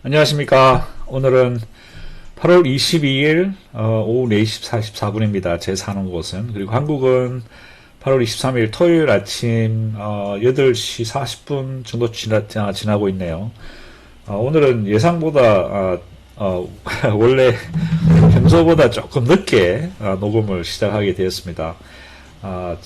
안녕하십니까. 오늘은 8월 22일 오후 4시 44분입니다. 제 사는 곳은. 그리고 한국은 8월 23일 토요일 아침 8시 40분 정도 지나고 있네요. 오늘은 예상보다 원래 평소보다 조금 늦게 녹음을 시작하게 되었습니다. 아,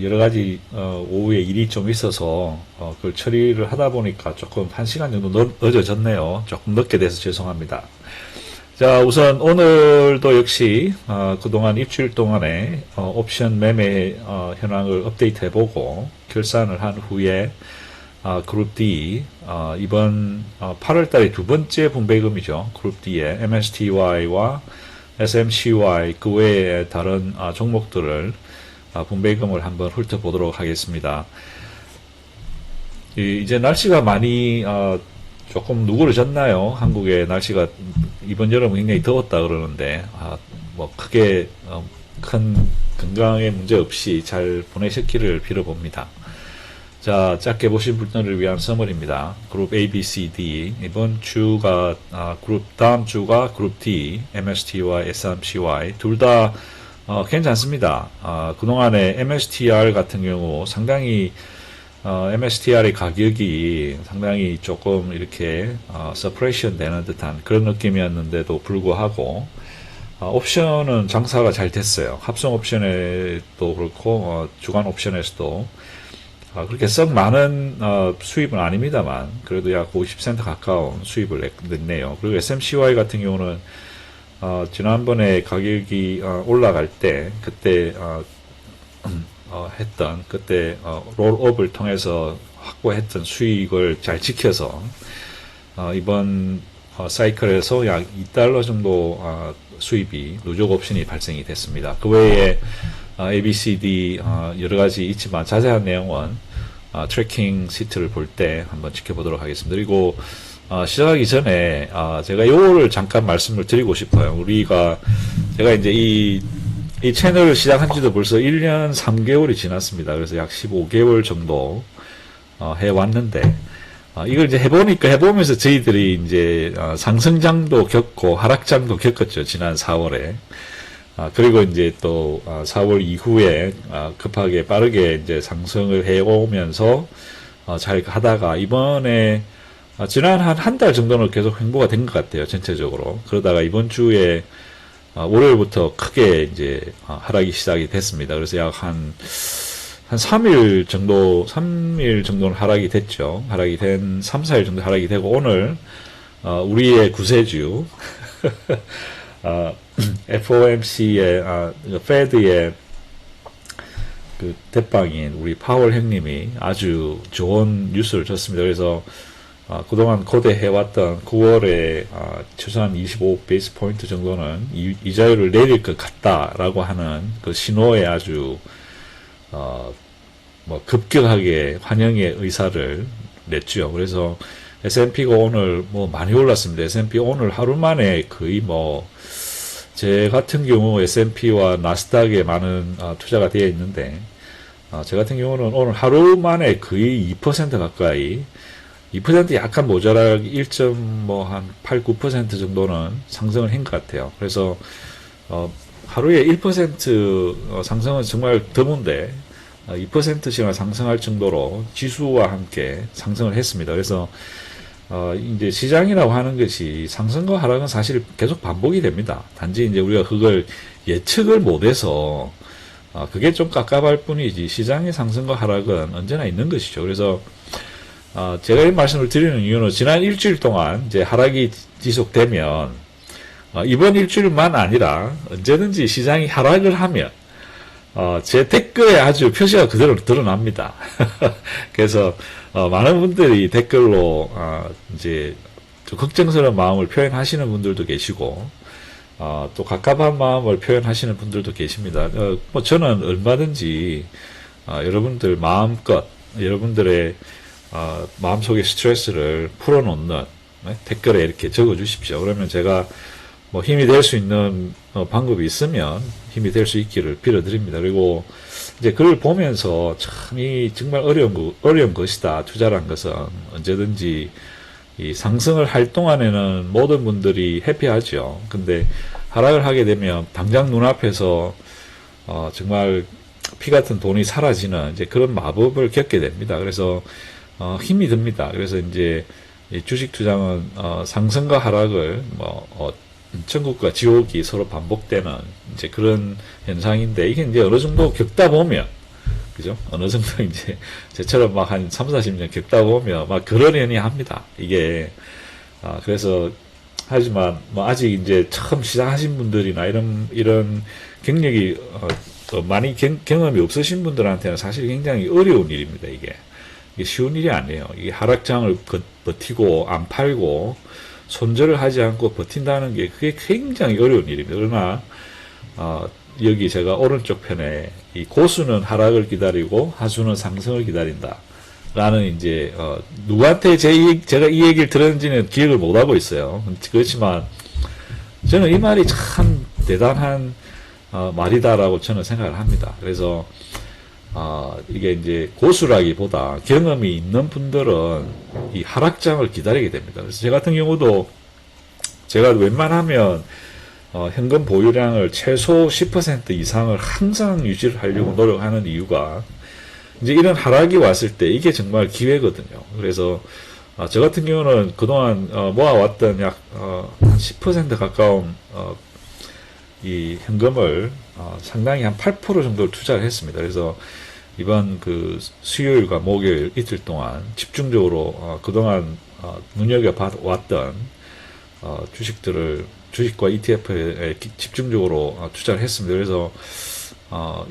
여러 가지 오후에 일이 좀 있어서 그걸 처리를 하다 보니까 조금 1시간 정도 늦어졌네요. 조금 늦게 돼서 죄송합니다. 자, 우선 오늘도 역시 그동안 일주일 동안의 옵션 매매 현황을 업데이트 해보고 결산을 한 후에 그룹 D 이번 8월 달에 두 번째 분배금이죠. 그룹 D의 MSTY와 SMCY 그 외에 다른 종목들을 분배금을 한번 훑어보도록 하겠습니다. 이제 날씨가 많이 조금 누그러졌나요? 한국의 날씨가 이번 여름 굉장히 더웠다 그러는데 뭐 크게 큰 건강에 문제 없이 잘 보내셨기를 빌어봅니다. 자, 짧게 보신 분들을 위한 서머리입니다. 그룹 A, B, C, D 이번 주가 다음 주가 그룹 D, MST와 SMCY 둘 다 괜찮습니다. 그동안에 MSTR 같은 경우 상당히 MSTR의 가격이 상당히 조금 이렇게 서프레이션 되는 듯한 그런 느낌이었는데도 불구하고 옵션은 장사가 잘 됐어요. 합성 옵션에도 그렇고 주간 옵션에서도 그렇게 썩 많은 수입은 아닙니다만 그래도 약 50센트 가까운 수입을 냈네요. 그리고 SMCY 같은 경우는 지난번에 가격이 올라갈 때 그때 그때 롤업을 통해서 확보했던 수익을 잘 지켜서 이번 사이클에서 약 2달러 정도 수입이 누적 옵션이 발생이 됐습니다. 그 외에 ABCD 여러 가지 있지만 자세한 내용은 트래킹 시트를 볼 때 한번 지켜보도록 하겠습니다. 그리고 시작하기 전에 제가 요거를 잠깐 말씀을 드리고 싶어요. 제가 이제 이 채널을 시작한 지도 벌써 1년 3개월이 지났습니다. 그래서 약 15개월 정도 해왔는데 이걸 이제 해보면서 저희들이 이제 상승장도 겪고 하락장도 겪었죠. 지난 4월에. 그리고 이제 또 4월 이후에 급하게 빠르게 이제 상승을 해오면서 잘 하다가 이번에 지난 한 달 정도는 계속 횡보가 된 것 같아요. 전체적으로. 그러다가 이번 주에 월요일부터 크게 이제 하락이 시작이 됐습니다. 그래서 약 한 3일 정도는 하락이 됐죠. 3, 4일 정도 하락이 되고 오늘 우리의 구세주 FOMC의 페드의 그 대빵인 우리 파월 형님이 아주 좋은 뉴스를 줬습니다. 그래서 그동안 고대해왔던 9월에 최소한 25베이스 포인트 정도는 이자율을 내릴 것 같다라고 하는 그 신호에 아주 뭐 급격하게 환영의 의사를 냈죠. 그래서 S&P가 오늘 뭐 많이 올랐습니다. S&P 오늘 하루 만에 거의 뭐 제 같은 경우 S&P와 나스닥에 많은 투자가 되어 있는데 제 같은 경우는 오늘 하루 만에 거의 2% 가까이 2% 약간 모자라게 1.8, 9% 정도는 상승을 한 것 같아요. 그래서 하루에 1% 상승은 정말 드문데 2%씩이나 상승할 정도로 지수와 함께 상승을 했습니다. 그래서 이제 시장이라고 하는 것이 상승과 하락은 사실 계속 반복이 됩니다. 단지 이제 우리가 그걸 예측을 못해서 그게 좀 깝깝할 뿐이지 시장의 상승과 하락은 언제나 있는 것이죠. 그래서 제가 이 말씀을 드리는 이유는 지난 일주일 동안 이제 하락이 지속되면 이번 일주일만 아니라 언제든지 시장이 하락을 하면 제 댓글에 아주 표시가 그대로 드러납니다. 그래서 많은 분들이 댓글로 이제 좀 걱정스러운 마음을 표현하시는 분들도 계시고 또 갑갑한 마음을 표현하시는 분들도 계십니다. 뭐 저는 얼마든지 여러분들 마음껏 여러분들의 마음속의 스트레스를 풀어놓는 댓글에 이렇게 적어주십시오. 그러면 제가 뭐 힘이 될 수 있는 방법이 있으면 힘이 될 수 있기를 빌어드립니다. 그리고 이제 그걸 보면서 참 이 정말 어려운 것이다. 투자란 것은 언제든지 이 상승을 할 동안에는 모든 분들이 해피하죠. 근데 하락을 하게 되면 당장 눈앞에서 정말 피 같은 돈이 사라지는 이제 그런 마법을 겪게 됩니다. 그래서 힘이 듭니다. 그래서 이제 주식 투자는 상승과 하락을 천국과 지옥이 서로 반복되는 이제 그런 현상인데, 이게 이제 어느 정도 겪다 보면, 그죠? 어느 정도 이제 저처럼 막 한 3, 40년 겪다 보면 막 그러려니 합니다. 이게 그래서 하지만 뭐 아직 이제 처음 시작하신 분들이나 이런 경력이 많이 경험이 없으신 분들한테는 사실 굉장히 어려운 일입니다. 이게 쉬운 일이 아니에요. 이게 하락장을 버티고 안 팔고 손절을 하지 않고 버틴다는 게 그게 굉장히 어려운 일입니다. 그러나 여기 제가 오른쪽 편에 이 고수는 하락을 기다리고 하수는 상승을 기다린다 라는 이제 누구한테 제가 이 얘기를 들었는지는 기억을 못하고 있어요. 그렇지만 저는 이 말이 참 대단한 말이다라고 저는 생각을 합니다. 그래서 이게 이제 고수라기보다 경험이 있는 분들은 이 하락장을 기다리게 됩니다. 그래서 제 같은 경우도 제가 웬만하면 현금 보유량을 최소 10% 이상을 항상 유지를 하려고 노력하는 이유가 이제 이런 하락이 왔을 때 이게 정말 기회거든요. 그래서 저 같은 경우는 그동안 모아왔던 약 한 10% 가까운 이 현금을 상당히 한 8% 정도를 투자를 했습니다. 그래서 이번 그 수요일과 목요일 이틀 동안 집중적으로 그동안 눈여겨봤던 주식과 ETF에 집중적으로 투자를 했습니다. 그래서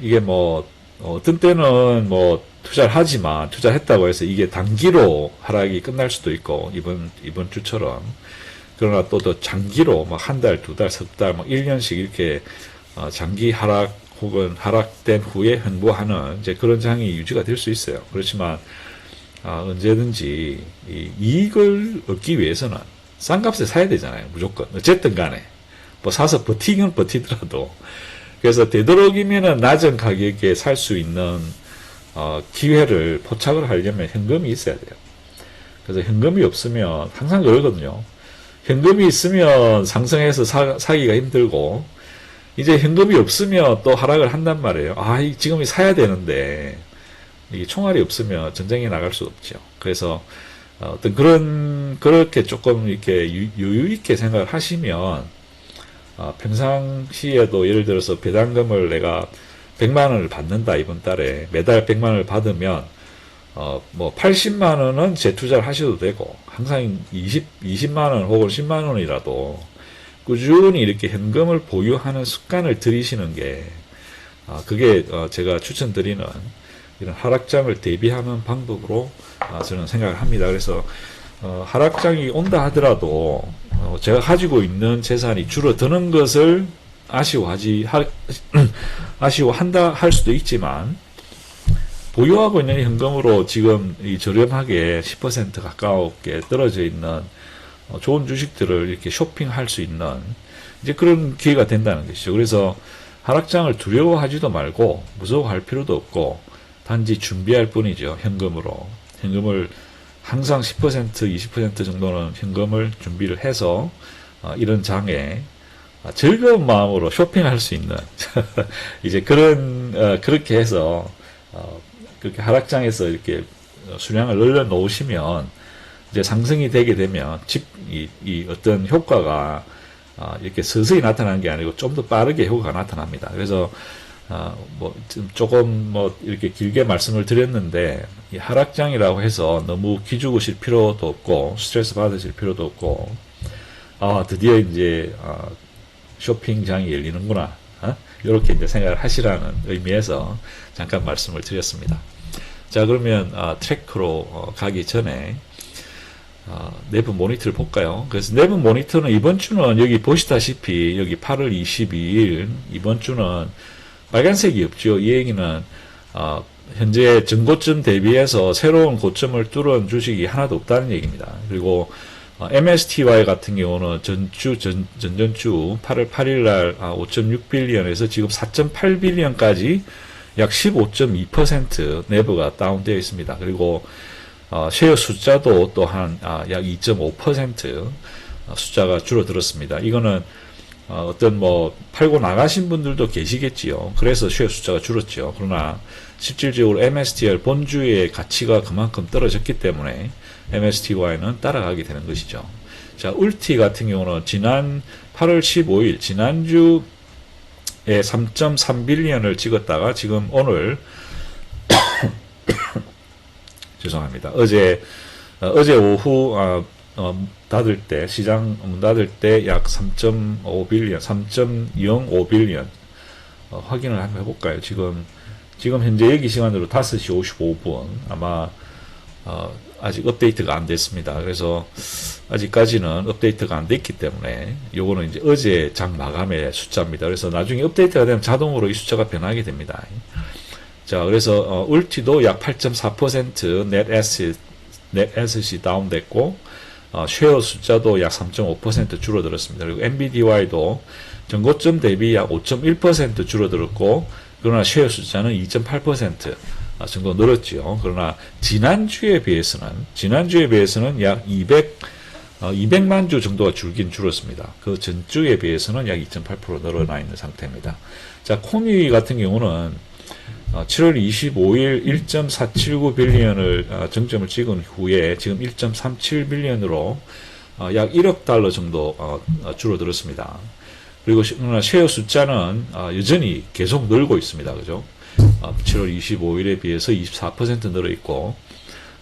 이게 뭐 어떤 때는 뭐 투자를 하지만 투자했다고 해서 이게 단기로 하락이 끝날 수도 있고 이번 주처럼, 그러나 또 더 장기로 막 한 달, 두 달, 석 달, 막 1년씩 이렇게 장기 하락 혹은 하락된 후에 횡보하는 이제 그런 장이 유지가 될 수 있어요. 그렇지만 언제든지 이익을 얻기 위해서는 싼 값에 사야 되잖아요. 무조건. 어쨌든 간에 뭐 사서 버티긴 버티더라도. 그래서 되도록이면은 낮은 가격에 살 수 있는 기회를 포착을 하려면 현금이 있어야 돼요. 그래서 현금이 없으면 항상 그러거든요. 현금이 있으면 상승해서 사기가 힘들고, 이제 현금이 없으면 또 하락을 한단 말이에요. 지금 사야 되는데 이게 총알이 없으면 전쟁에 나갈 수 없죠. 그래서 그렇게 조금 이렇게 여유 있게 생각을 하시면 평상시에도 예를 들어서 배당금을 내가 100만 원을 받는다, 이번 달에 매달 100만 원을 받으면 뭐 80만 원은 재투자를 하셔도 되고, 항상 20만 원 혹은 10만 원이라도 꾸준히 이렇게 현금을 보유하는 습관을 들이시는 게 그게 제가 추천드리는 이런 하락장을 대비하는 방법으로 저는 생각을 합니다. 그래서 하락장이 온다 하더라도 제가 가지고 있는 재산이 줄어드는 것을 아쉬워한다 할 수도 있지만, 보유하고 있는 현금으로 지금 이 저렴하게 10% 가까우게 떨어져 있는 좋은 주식들을 이렇게 쇼핑할 수 있는 이제 그런 기회가 된다는 것이죠. 그래서 하락장을 두려워하지도 말고 무서워할 필요도 없고 단지 준비할 뿐이죠. 현금을 항상 10%, 20% 정도는 현금을 준비를 해서 이런 장에 즐거운 마음으로 쇼핑할 수 있는 이제 그렇게 해서 그렇게 하락장에서 이렇게 수량을 늘려 놓으시면 이제 상승이 되게 되면 이 어떤 효과가 이렇게 서서히 나타나는 게 아니고 좀 더 빠르게 효과가 나타납니다. 그래서 뭐 조금 뭐 이렇게 길게 말씀을 드렸는데, 이 하락장이라고 해서 너무 기죽으실 필요도 없고 스트레스 받으실 필요도 없고, 드디어 이제 쇼핑장이 열리는구나, 이렇게 이제 생각을 하시라는 의미에서 잠깐 말씀을 드렸습니다. 자, 그러면 트래커로 가기 전에 내부 모니터를 볼까요? 그래서 내부 모니터는 이번 주는 여기 보시다시피 여기 8월 22일 이번 주는 빨간색이 없죠. 이 얘기는 현재 전고점 대비해서 새로운 고점을 뚫은 주식이 하나도 없다는 얘기입니다. 그리고 MSTY 같은 경우는 전전주 8월 8일 날 5.6빌리언에서 지금 4.8빌리언까지 약 15.2% 내부가 다운되어 있습니다. 그리고 쉐어 숫자도 또한 약 2.5% 숫자가 줄어들었습니다. 이거는 어떤 뭐 팔고 나가신 분들도 계시겠지요. 그래서 쉐어 숫자가 줄었죠. 그러나 실질적으로 MSTR 본주의 가치가 그만큼 떨어졌기 때문에 MSTY는 따라가게 되는 것이죠. 자, 울티 같은 경우는 지난 8월 15일 지난주에 3.3빌리언을 찍었다가 지금 오늘 죄송합니다. 어제 오후 닫을 때 시장 문 닫을 때 약 3.5빌리언, 3.05빌리언 확인을 한번 해볼까요? 지금 현재 여기 시간으로 5시 55분 아마 아직 업데이트가 안 됐습니다. 그래서 아직까지는 업데이트가 안 됐기 때문에 요거는 이제 어제 장 마감의 숫자입니다. 그래서 나중에 업데이트가 되면 자동으로 이 숫자가 변하게 됩니다. 자, 그래서 울티도 약 8.4% 넷 에셋이 다운됐고 쉐어 숫자도 약 3.5% 줄어들었습니다. 그리고 NBDY도 전고점 대비 약 5.1% 줄어들었고 그러나 쉐어 숫자는 2.8% 정도 늘었죠. 그러나 지난주에 비해서는 약 200만 주 정도가 줄었습니다. 그 전주에 비해서는 약 2.8% 늘어나 있는 상태입니다. 자, 코미 같은 경우는 7월 25일 1.479빌리언을 정점을 찍은 후에 지금 1.37빌리언으로 약 1억 달러 정도 줄어들었습니다. 그리고 쉐어 숫자는 여전히 계속 늘고 있습니다. 그죠? 7월 25일에 비해서 24% 늘어 있고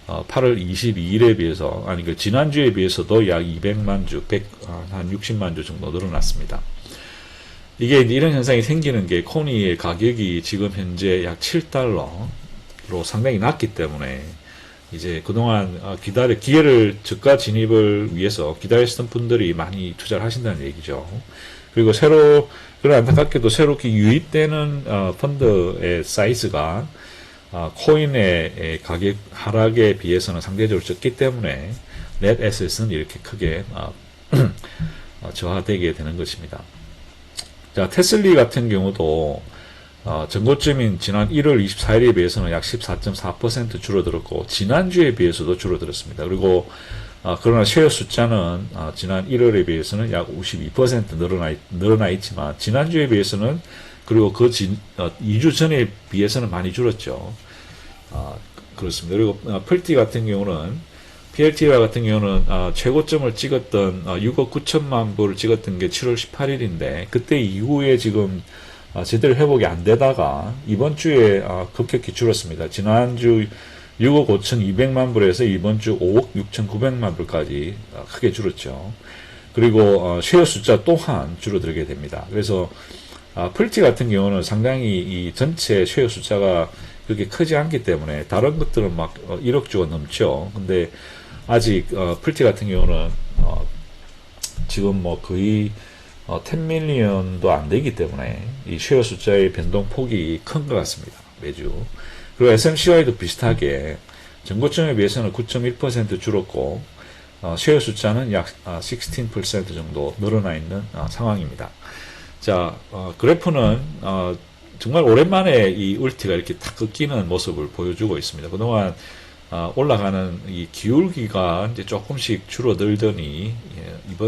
8월 22일에 비해서 지난주에 비해서도 약 200만 주, 한 60만 주 정도 늘어났습니다. 이게 이런 현상이 생기는 게 코니의 가격이 지금 현재 약 7달러로 상당히 낮기 때문에 이제 그동안 기회를 저가 진입을 위해서 기다리시던 분들이 많이 투자를 하신다는 얘기죠. 그리고 그런 안타깝게도 새롭게 유입되는 펀드의 사이즈가 코인의 가격 하락에 비해서는 상대적으로 적기 때문에 넷 에셋은 이렇게 크게 저하되게 되는 것입니다. 자, 테슬리 같은 경우도 전고점인 지난 1월 24일에 비해서는 약 14.4% 줄어들었고 지난주에 비해서도 줄어들었습니다. 그리고 그러나 쉐어 숫자는 지난 1월에 비해서는 약 52% 늘어나 있지만 지난주에 비해서는 그리고 2주 전에 비해서는 많이 줄었죠. 그렇습니다. 그리고 PLTY 같은 경우는 최고점을 찍었던 6억 9천만 불을 찍었던 게 7월 18일인데 그때 이후에 지금 제대로 회복이 안 되다가 이번 주에 급격히 줄었습니다. 지난주 6억 5천2백만 불에서 이번 주 5억 6천9백만 불까지 크게 줄었죠. 그리고 쉐어 숫자 또한 줄어들게 됩니다. 그래서 풀티 같은 경우는 상당히 이 전체 쉐어 숫자가 그렇게 크지 않기 때문에 다른 것들은 막 1억 주가 넘죠. 근데 아직 풀티 같은 경우는 지금 뭐 거의 10밀리언도 안 되기 때문에 이 쉐어 숫자의 변동폭이 큰 것 같습니다. 매주. 그리고 SMCY도 비슷하게 전고점에 비해서는 9.1% 줄었고 쉐어 숫자는 약 16% 정도 늘어나 있는 상황입니다. 자, 그래프는 정말 오랜만에 이 울티가 이렇게 탁 꺾이는 모습을 보여주고 있습니다. 그동안 올라가는 이 기울기가 이제 조금씩 줄어들더니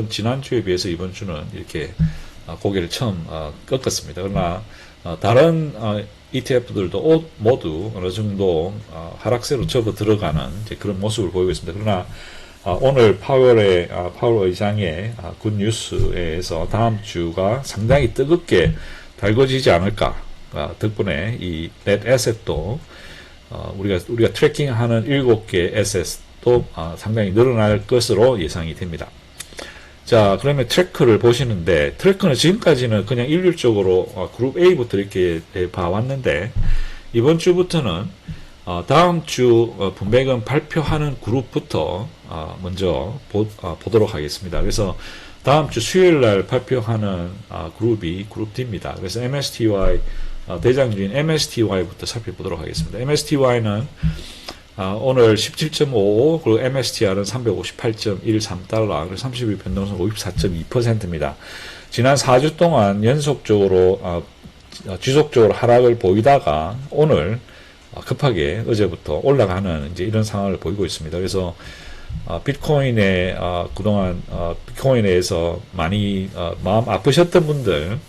지난주에 비해서 이번 주는 이렇게 고개를 처음 꺾었습니다. 그러나 다른 ETF들도 모두 어느 정도 하락세로 접어 들어가는 이제 그런 모습을 보이고 있습니다. 그러나 오늘 파월 의장의 굿 뉴스에서 다음 주가 상당히 뜨겁게 달궈지지 않을까. 덕분에 이 넷 에셋도 우리가 트래킹하는 7개 에셋도 상당히 늘어날 것으로 예상이 됩니다. 자, 그러면 트래커를 보시는데 트래커는 지금까지는 그냥 일률적으로 그룹 A부터 이렇게 봐왔는데 이번 주부터는 다음 주 분배금 발표하는 그룹부터 먼저 보도록 하겠습니다. 그래서 다음 주 수요일 날 발표하는 그룹이 그룹 D입니다. 그래서 MSTY 대장주인 MSTY부터 살펴보도록 하겠습니다. MSTY는 오늘 17.55 그리고 MSTR은 358.13달러 그리고 30일 변동성 54.2%입니다. 지난 4주 동안 연속적으로 지속적으로 하락을 보이다가 오늘 급하게 어제부터 올라가는 이제 이런 상황을 보이고 있습니다. 그래서 비트코인에 그동안 비트코인에서 많이 마음 아프셨던 분들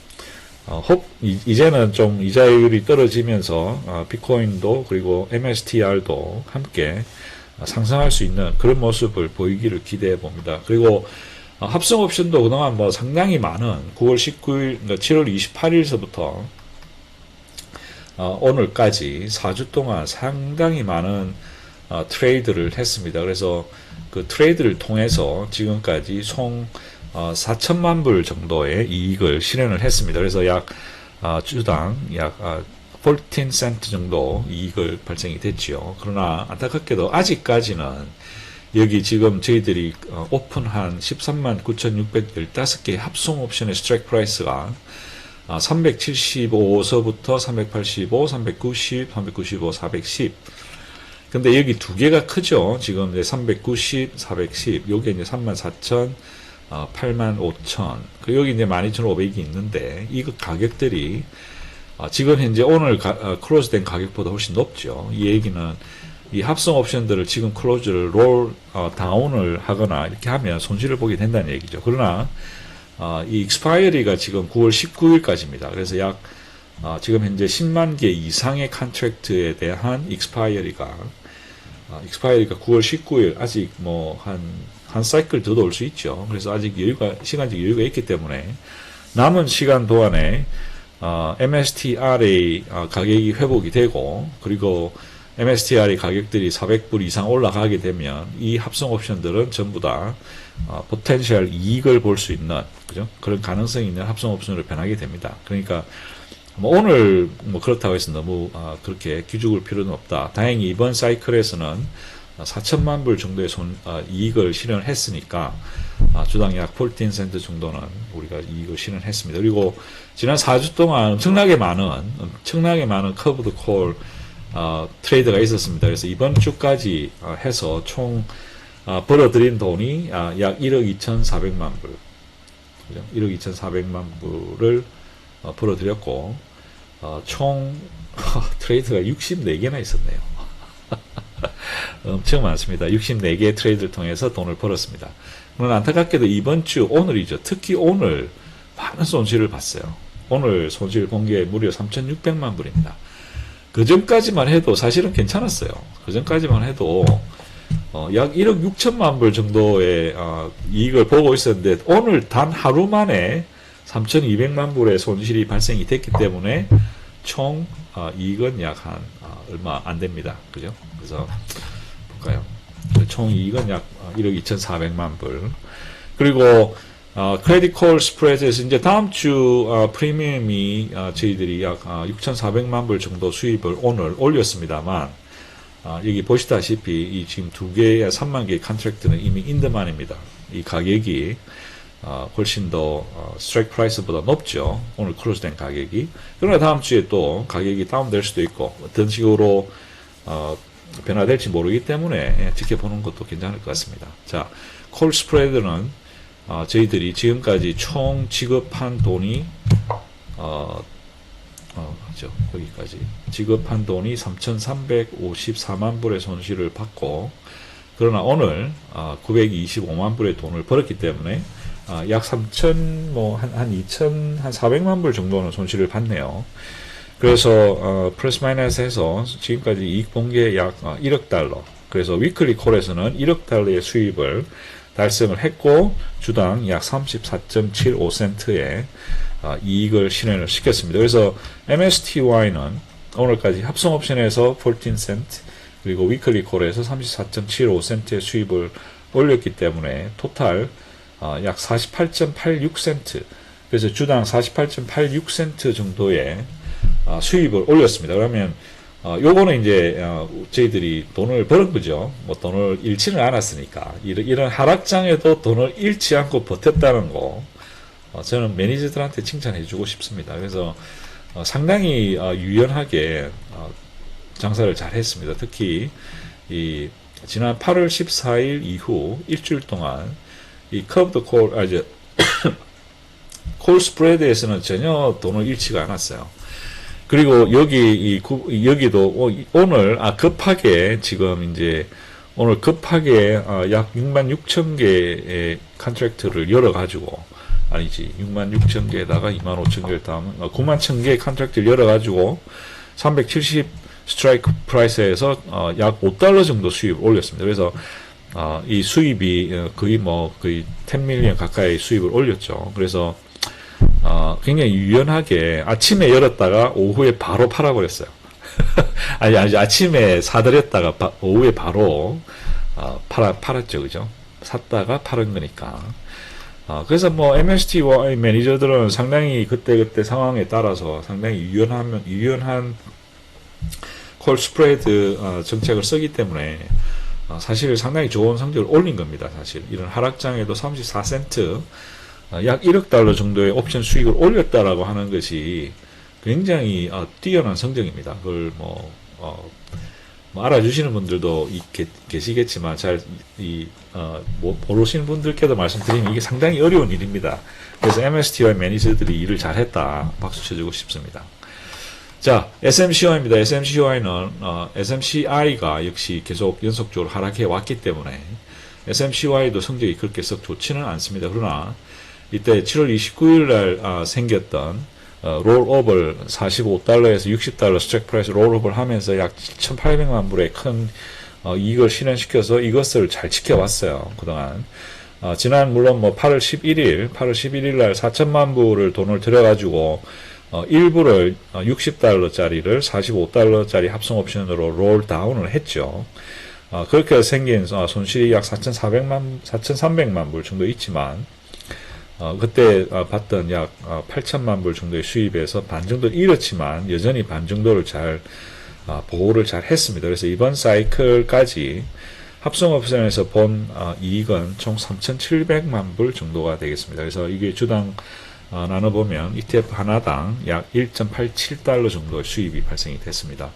이제는 좀 이자율이 떨어지면서 비트코인도 그리고 MSTR도 함께 상승할 수 있는 그런 모습을 보이기를 기대해 봅니다. 그리고 합성 옵션도 그동안 뭐 상당히 많은 9월 19일, 그러니까 7월 28일서부터 오늘까지 4주 동안 상당히 많은 트레이드를 했습니다. 그래서 그 트레이드를 통해서 지금까지 총 4천만 불 정도의 이익을 실현을 했습니다. 그래서 약 주당 약 14센트 정도 이익을 발생이 됐지요. 그러나 안타깝게도 아직까지는 여기 지금 저희들이 오픈한 13만 9,615개의 합성 옵션의 스트라이크 프라이스가 375서부터 385, 390, 395, 410. 근데 여기 두 개가 크죠. 지금 이제 390, 410. 요게 이제 34,000, 85,000. 그 여기 이제 12,500이 있는데 이 가격들이 지금 현재 오늘 클로즈된 가격보다 훨씬 높죠. 이 얘기는 이 합성 옵션들을 지금 클로즈를 롤 다운을 하거나 이렇게 하면 손실을 보게 된다는 얘기죠. 그러나 이 익스파이어리가 지금 9월 19일까지입니다. 그래서 약 지금 현재 10만 개 이상의 컨트랙트에 대한 익스파이어리가 9월 19일 아직 뭐 한 사이클 더 올 수 있죠. 그래서 아직 시간적 여유가 있기 때문에 남은 시간 동안에 MSTR의 가격이 회복이 되고 그리고 MSTR의 가격들이 400불 이상 올라가게 되면 이 합성 옵션들은 전부 다 포텐셜 이익을 볼 수 있는 그죠? 그런 가능성이 있는 합성 옵션으로 변하게 됩니다. 그러니까 뭐 오늘 뭐 그렇다고 해서 너무 그렇게 기죽을 필요는 없다. 다행히 이번 사이클에서는 4천만 불 정도의 이익을 실현했으니까 주당 약 14센트 정도는 우리가 이익을 실현했습니다. 그리고 지난 4주 동안 엄청나게 많은 커브드 콜 트레이드가 있었습니다. 그래서 이번 주까지 해서 총 벌어들인 돈이 약 1억 2,400만 불, 그죠? 1억 2,400만 불을 벌어들였고 총 트레이드가 64개나 있었네요. 엄청 많습니다. 64개의 트레이드를 통해서 돈을 벌었습니다. 그러나 안타깝게도 이번 주 오늘이죠. 특히 오늘 많은 손실을 봤어요. 오늘 손실 본 게 무려 3,600만 불입니다. 그 전까지만 해도 사실은 괜찮았어요. 그 전까지만 해도 약 1억 6천만 불 정도의 이익을 보고 있었는데 오늘 단 하루 만에 3,200만 불의 손실이 발생이 됐기 때문에 총 이익은 약 얼마 안 됩니다. 그죠? 그래서 볼까요? 총 이익은 약 1억 2,400만 불. 그리고 크레딧 콜 스프레드에서 이제 다음 주 프리미엄이 저희들이 약 6,400만 불 정도 수입을 오늘 올렸습니다만 여기 보시다시피 이 지금 두 개의 3만 개의 컨트랙트는 이미 인더만입니다. 이 가격이 훨씬 더 스트라이크 프라이스보다 높죠. 오늘 클로즈된 가격이. 그러나 다음 주에 또 가격이 다운될 수도 있고 어떤 식으로 변화될지 모르기 때문에 지켜보는 것도 괜찮을 것 같습니다. 자, 콜 스프레드는 저희들이 지금까지 총 지급한 돈이 거기까지 지급한 돈이 3,354만 불의 손실을 받고 그러나 오늘 925만 불의 돈을 벌었기 때문에 약 3천 한 2,400만 불 정도는 손실을 받네요. 그래서 플러스 마이너스해서 지금까지 이익 본 게 약 1억 달러. 그래서 위클리 콜에서는 1억 달러의 수입을 달성을 했고 주당 약 34.75센트의 이익을 실현을 시켰습니다. 그래서 MSTY는 오늘까지 합성 옵션에서 14센트 그리고 위클리 콜에서 34.75센트의 수입을 올렸기 때문에 토탈 약 48.86센트 그래서 주당 48.86센트 정도의 수입을 올렸습니다. 그러면 요거는 이제 저희들이 돈을 버는 거죠. 뭐 돈을 잃지는 않았으니까 이런 하락장에도 돈을 잃지 않고 버텼다는 거 저는 매니저들한테 칭찬해주고 싶습니다. 그래서 상당히 유연하게 장사를 잘 했습니다. 특히 이 지난 8월 14일 이후 일주일 동안 이 커브드 콜 스프레드에서는 전혀 돈을 잃지가 않았어요. 그리고 여기도 오늘 급하게 지금 이제 오늘 급하게 약 6만 6천 개의 컨트랙트를 열어가지고 아니지 6만 6천 개에다가 2만 5천 개를 더하면 9만 1천 개의 컨트랙트를 열어가지고 370 스트라이크 프라이스에서 약 $5 정도 수입을 올렸습니다. 그래서 이 수입이 거의 10밀리언 가까이 수입을 올렸죠. 그래서 굉장히 유연하게 아침에 열었다가 오후에 바로 팔아버렸어요. 아니 아침에 사들였다가 오후에 바로 팔았죠, 그죠? 샀다가 팔은 거니까. 그래서 MSTY 매니저들은 상당히 그때 상황에 따라서 상당히 유연한 콜 스프레드 정책을 쓰기 때문에 사실 상당히 좋은 성적을 올린 겁니다. 사실 이런 하락장에도 34센트 약 $1억 정도의 옵션 수익을 올렸다라고 하는 것이 굉장히 뛰어난 성적입니다. 그걸 알아주시는 분들도 계시겠지만 모르시는 분들께도 말씀드리면 이게 상당히 어려운 일입니다. 그래서 MSTY 매니저들이 일을 잘했다 박수 쳐주고 싶습니다. 자, SMCY입니다. SMCY는 SMCI가 역시 계속 연속적으로 하락해 왔기 때문에 SMCY도 성적이 그렇게 썩 좋지는 않습니다. 그러나 이때 7월 29일 날 생겼던 롤오버 45달러에서 60달러 스트라이크 프라이스 롤오버를 하면서 약 7,800만 불의 큰 이익을 실현시켜서 이것을 잘 지켜왔어요. 그동안 물론 8월 11일 날 4천만 불을 돈을 들여가지고 일부를 60달러짜리를 45달러짜리 합성 옵션으로 롤 다운을 했죠. 그렇게 생긴 손실이 약 4,300만 불 정도 있지만 그때 봤던 약 8천만 불 정도의 수입에서 반 정도 잃었지만 여전히 반 정도를 잘 보호를 잘 했습니다. 그래서 이번 사이클까지 합성 옵션에서 본 이익은 총 3,700만 불 정도가 되겠습니다. 그래서 이게 주당 나눠보면 ETF 하나당 약 1.87달러 정도의 수입이 발생이 됐습니다.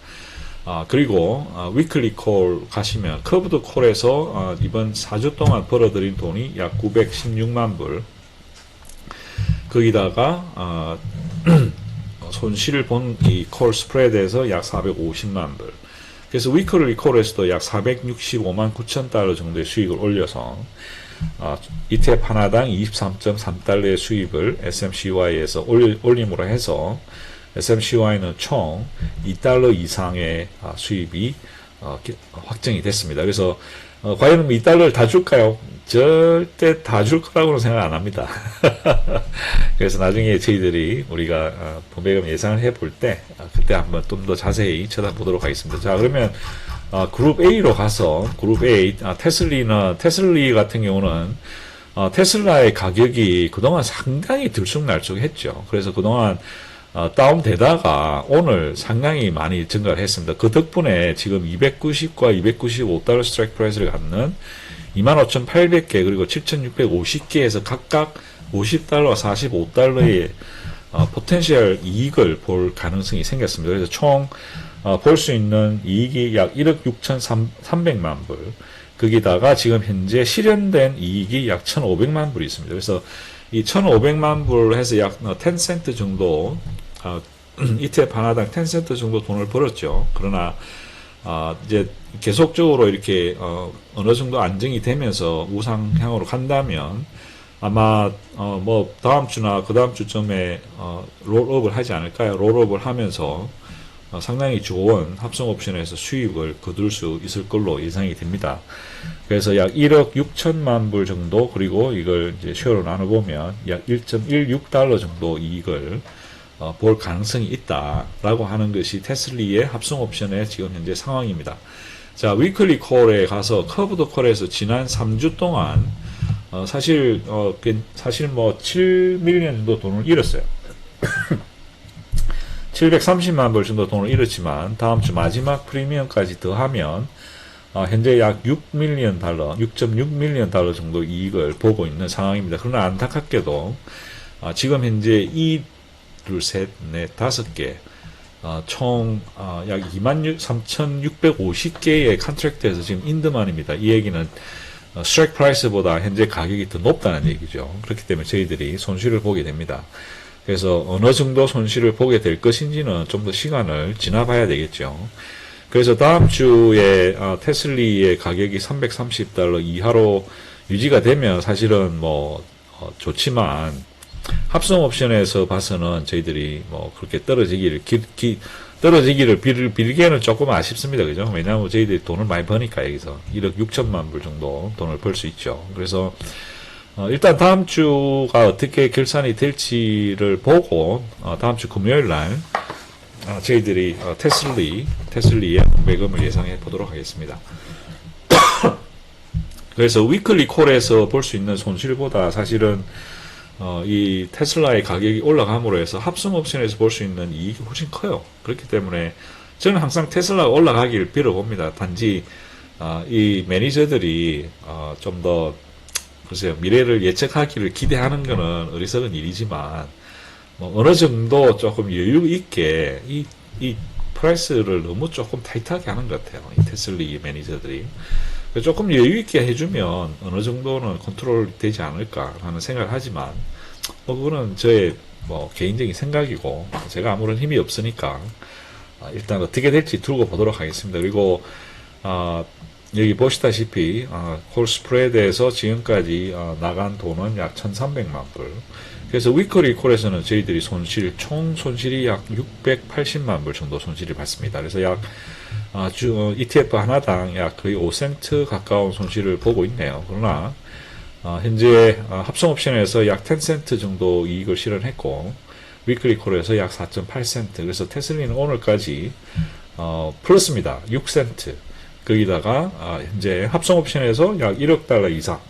그리고 위클리 콜 가시면 커브드 콜에서 이번 4주 동안 벌어들인 돈이 약 916만 불, 거기다가 손실을 본 이 콜 스프레드에서 약 450만 불. 그래서 위클리 콜에서도 약 465만 9천 달러 정도의 수익을 올려서 ETF 하나당 23.3달러의 수입을 SMCY에서 올림으로 해서 SMCY는 총 $2 이상의 수입이 확정이 됐습니다. 그래서 과연 $2를 다 줄까요? 절대 다 줄 거라고는 생각 안 합니다. 그래서 나중에 우리가 분배금 예상을 해볼 때 그때 한번 좀 더 자세히 쳐다보도록 하겠습니다. 자, 그러면 그룹 A로 가서 그룹 A 테슬리 같은 경우는 테슬라의 가격이 그동안 상당히 들쑥날쑥했죠. 그래서 그동안 다운되다가 오늘 상당히 많이 증가를 했습니다. 그 덕분에 지금 290과 295달러 스트라이크 프라이스를 갖는 25,800개 그리고 7,650개에서 각각 $50와 $45의 포텐셜 이익을 볼 가능성이 생겼습니다. 그래서 총 볼 수 있는 이익이 약 1억 6,300만 불, 거기다가 지금 현재 실현된 이익이 약 1,500만 불이 있습니다. 그래서 이 1,500만 불 해서 약 10센트 정도 ETF 하나당 10센트 정도 돈을 벌었죠. 그러나 이제 계속적으로 이렇게 어느 정도 안정이 되면서 우상향으로 간다면 아마 다음 주나 그 다음 주쯤에 롤업을 하지 않을까요? 롤업을 하면서 상당히 좋은 합성 옵션에서 수익을 거둘 수 있을 걸로 예상이 됩니다. 그래서 약 1억 6천만 불 정도, 그리고 이걸 이제 쉐어로 나눠보면 약 1.16달러 정도 이익을 볼 가능성이 있다라고 하는 것이 테슬리의 합성 옵션의 지금 현재 상황입니다. 자, 위클리 콜에 가서 커브드 콜에서 지난 3주 동안 사실 7밀리언 정도 돈을 잃었어요. 730만 불 정도 돈을 잃었지만 다음 주 마지막 프리미엄까지 더하면 현재 약 6.6밀리언 달러 정도 이익을 보고 있는 상황입니다. 그러나 안타깝게도 지금 현재 둘, 셋, 넷, 5개 총 약 23,650개의 컨트랙트에서 지금 인드만입니다. 이 얘기는 스트라이크 프라이스보다 현재 가격이 더 높다는 얘기죠. 그렇기 때문에 저희들이 손실을 보게 됩니다. 그래서 어느 정도 손실을 보게 될 것인지는 좀 더 시간을 지나봐야 되겠죠. 그래서 다음 주에 테슬리의 가격이 330달러 이하로 유지가 되면 사실은 뭐 좋지만 합성 옵션에서 봐서는 저희들이 뭐 그렇게 떨어지기를 빌기에는 조금 아쉽습니다. 그죠? 왜냐하면 저희들이 돈을 많이 버니까 여기서 1억 6천만 불 정도 돈을 벌 수 있죠. 그래서 일단 다음 주가 어떻게 결산이 될지를 보고 다음 주 금요일 날 저희들이 테슬리의 매금을 예상해 보도록 하겠습니다. 그래서 위클리 콜에서 볼 수 있는 손실보다 사실은 이 테슬라의 가격이 올라감으로 해서 합성 옵션에서 볼 수 있는 이익이 훨씬 커요. 그렇기 때문에 저는 항상 테슬라가 올라가기를 빌어봅니다. 단지 이 매니저들이 좀 더 글쎄요, 미래를 예측하기를 기대하는 것은 어리석은 일이지만 뭐 어느 정도 조금 여유 있게 이 프라이스를 너무 조금 타이트하게 하는 것 같아요. 이 테슬리 매니저들이. 조금 여유 있게 해주면 어느 정도는 컨트롤 되지 않을까 하는 생각을 하지만 뭐 그거는 저의 뭐 개인적인 생각이고 제가 아무런 힘이 없으니까 일단 어떻게 될지 두고 보도록 하겠습니다. 그리고 여기 보시다시피 콜 스프레드에서 지금까지 나간 돈은 약 1,300만 불. 그래서 위클리 콜에서는 저희들이 총 손실이 약 680만 불 정도 손실을 받습니다. 그래서 약 ETF 하나당 약 거의 5센트 가까운 손실을 보고 있네요. 그러나 현재 합성 옵션에서 약 10센트 정도 이익을 실현했고 위클리 콜에서 약 4.8센트. 그래서 테슬리는 오늘까지 플러스입니다. 6센트. 거기다가 현재 합성 옵션에서 약 1억 달러 이상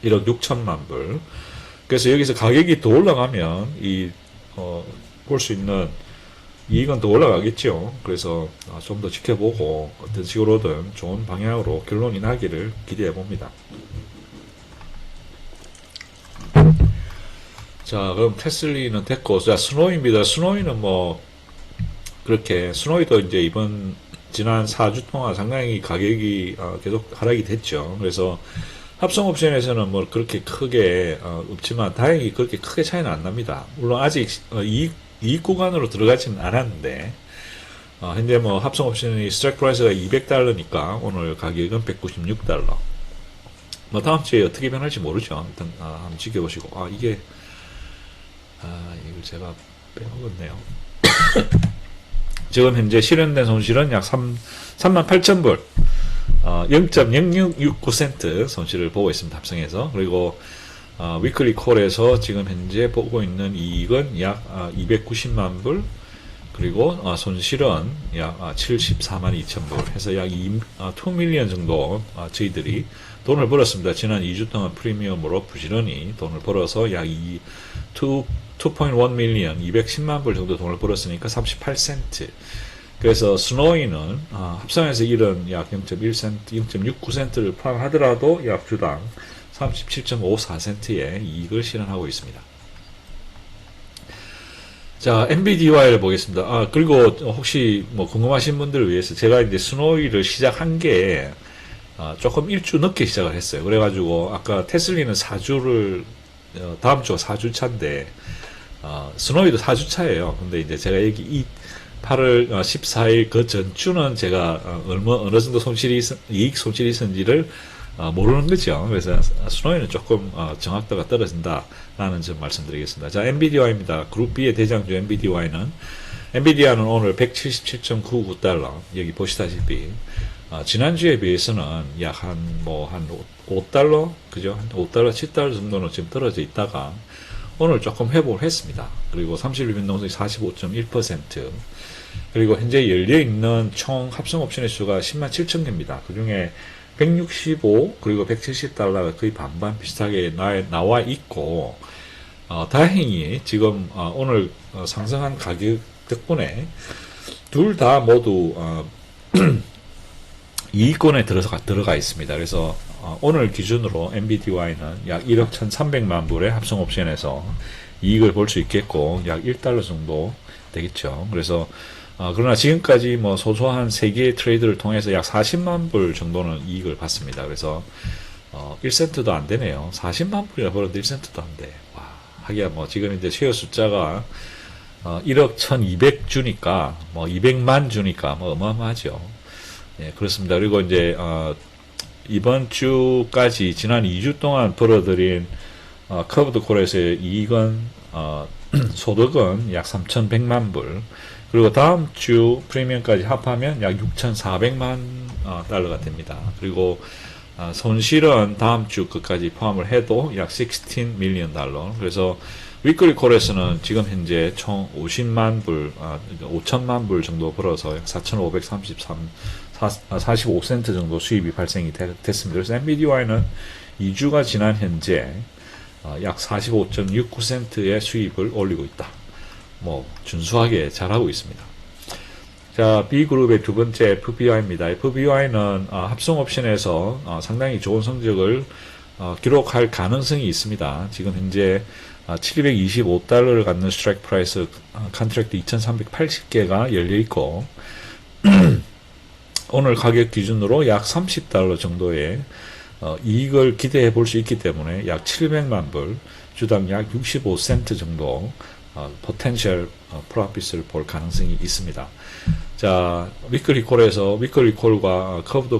1억 6천만 불. 그래서 여기서 가격이 더 올라가면 볼 수 있는 이익은 더 올라가겠죠. 그래서 좀 더 지켜보고 어떤 식으로든 좋은 방향으로 결론이 나기를 기대해 봅니다. 자, 그럼 테슬리는 됐고, 자, 스노이입니다. 스노이는 뭐 그렇게 스노이도 이제 지난 4주 동안 상당히 가격이 계속 하락이 됐죠. 그래서 합성 옵션에서는 뭐 그렇게 크게 없지만 다행히 그렇게 크게 차이는 안 납니다. 물론 아직 이익 구간으로 들어가지는 않았는데 현재 뭐 합성 옵션이 스트라이크 프라이스가 200달러니까 오늘 가격은 196달러. 뭐 다음 주에 어떻게 변할지 모르죠. 일단 한번 지켜보시고 이걸 제가 빼먹었네요. 지금 현재 실현된 손실은 약 38,000불 0.0069센트 손실을 보고 있습니다. 합성해서. 그리고 위클리 콜에서 지금 현재 보고 있는 이익은 약 290만 불, 그리고 손실은 약 74만 2천 불 해서 약 2밀리언 정도 저희들이 돈을 벌었습니다. 지난 2주 동안 프리미엄으로 부지런히 돈을 벌어서 약 2.1 밀리언 210만 불 정도 돈을 벌었으니까 38센트. 그래서 스노이는 합성해서 이런 약 0.1센트, 0.69센트를 포함하더라도 약 주당 37.54센트의 이익을 실현하고 있습니다. 자, NVDY를 보겠습니다. 그리고 혹시 뭐 궁금하신 분들을 위해서 제가 이제 스노이를 시작한 게 조금 일주 늦게 시작을 했어요. 그래가지고 아까 테슬리는 4주를 다음 주가 4주 차인데 스노이도 4주 차예요. 근데 이제 제가 여기 8월 14일 그 전주는 제가 어느 정도 이익 손실이 있었는지를 모르는 거죠. 그래서 스노이는 조금 정확도가 떨어진다라는 점 말씀드리겠습니다. 자, NVDY입니다. 그룹 B의 대장주 NVDY는 오늘 177.99달러 여기 보시다시피 지난주에 비해서는 약 한 5달러 그죠? 한 5달러 7달러 정도는 지금 떨어져 있다가 오늘 조금 회복을 했습니다. 그리고 30일 변동성이 45.1%. 그리고 현재 열려있는 총 합성 옵션의 수가 10만 7천 개입니다. 그 중에 165 그리고 170달러가 거의 반반 비슷하게 나와 있고 다행히 지금 오늘 상승한 가격 덕분에 둘 다 모두 이익권에 들어가 있습니다. 그래서 오늘 기준으로 NVDY는 약 1억 1,300만 불의 합성 옵션에서 이익을 볼 수 있겠고 약 1달러 정도 되겠죠. 그래서 그러나 지금까지 뭐 소소한 3개의 트레이드를 통해서 약 40만 불 정도는 이익을 받습니다. 그래서 1센트도 안 되네요. 40만 불이나 벌었는데 1센트도 안 돼. 와, 하기야 뭐 지금 이제 쉐어 숫자가 1억 1200주니까 뭐 200만 주니까 뭐 어마어마하죠. 예, 그렇습니다. 그리고 이제 이번 주까지 지난 2주 동안 벌어들인 커브드 콜에서의 이익은 소득은 약 3,100만 불, 그리고 다음 주 프리미엄까지 합하면 약 6,400만 달러가 됩니다. 그리고 손실은 다음 주 끝까지 포함을 해도 약 16 밀리언 달러. 그래서 위클리 콜에서는 지금 현재 총 50만 불, 5천만 불 정도 벌어서 약 4,545센트 정도 수입이 발생이 됐습니다. 그래서 엔비디아는 2주가 지난 현재 약 45.69센트의 수입을 올리고 있다. 뭐 준수하게 잘하고 있습니다. 자, B그룹의 두 번째 FBI입니다. FBI는 합성 옵션에서 상당히 좋은 성적을 기록할 가능성이 있습니다. 지금 현재 725달러를 갖는 스트라이크 프라이스 컨트랙트 2380개가 열려 있고 오늘 가격 기준으로 약 30달러 정도의 이익을 기대해 볼 수 있기 때문에 약 700만 불, 주당 약 65센트 정도 포텐셜 프로핏을 볼 가능성이 있습니다. 자, 위클리 콜과 커브드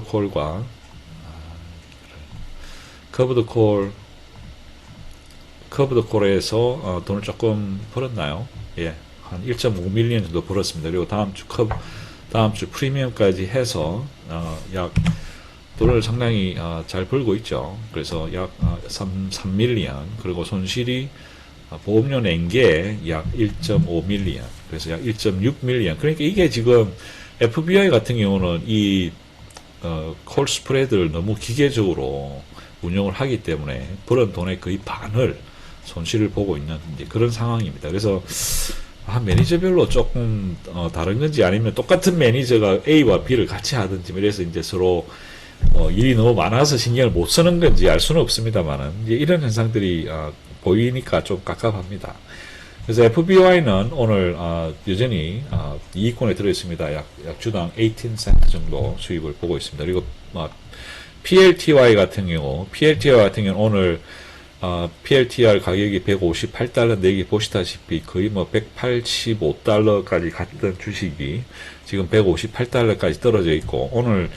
콜에서 돈을 조금 벌었나요? 예, 한 1.5밀리언 정도 벌었습니다. 그리고 다음 주 프리미엄까지 해서 약 돈을 상당히 잘 벌고 있죠. 그래서 약 3밀리언, 그리고 손실이 보험료 낸 게 약 1.5밀리언, 그래서 약 1.6밀리언. 그러니까 이게 지금 FBI 같은 경우는 이 콜 스프레드를 너무 기계적으로 운용을 하기 때문에 벌은 돈의 거의 반을 손실을 보고 있는 이제 그런 상황입니다. 그래서 매니저별로 조금 다른 건지 아니면 똑같은 매니저가 A와 B를 같이 하든지 이래서 이제 서로 일이 너무 많아서 신경을 못 쓰는 건지 알 수는 없습니다만은 이제 이런 현상들이 보이니까 좀 깝깝합니다. 그래서 FBI는 오늘 여전히 이익권에 들어있습니다. 약 주당 18센트 정도 수입을 보고 있습니다. 그리고 PLTY 같은 경우는 오늘 PLTR 가격이 158달러인데 여기 보시다시피 거의 뭐 185달러까지 갔던 주식이 지금 158달러까지 떨어져 있고 오늘